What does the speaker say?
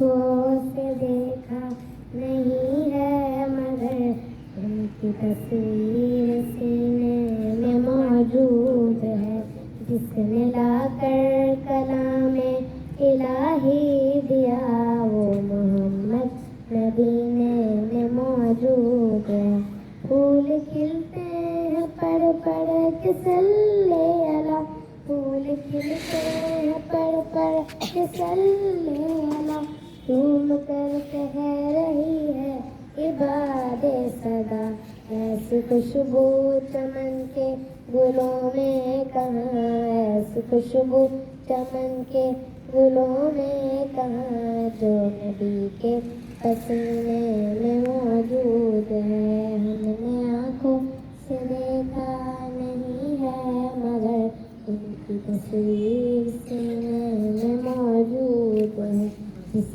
आँखों से देखा नहीं है मगर उनकी तस्वीर सीने में मौजूद है। जिसने लाकर कलामे इलाही दिया वो मोहम्मद मदीने में मौजूद है। फूल खिलते हैं पढ़ पढ़ के सल्ले अला, फूल खिलते हैं पढ़ पढ़ के सल्ले अला। झूम कर कह रही है इबादे सदा, ऐसी खुशबू चमन के गुलों में कहाँ, ऐसी खुशबू चमन के गुलों में कहाँ, जो नबी के पसीने में मौजूद है। हमने आँखों से देखा नहीं है मगर उनकी तस्वीर सीने में मौजूद है।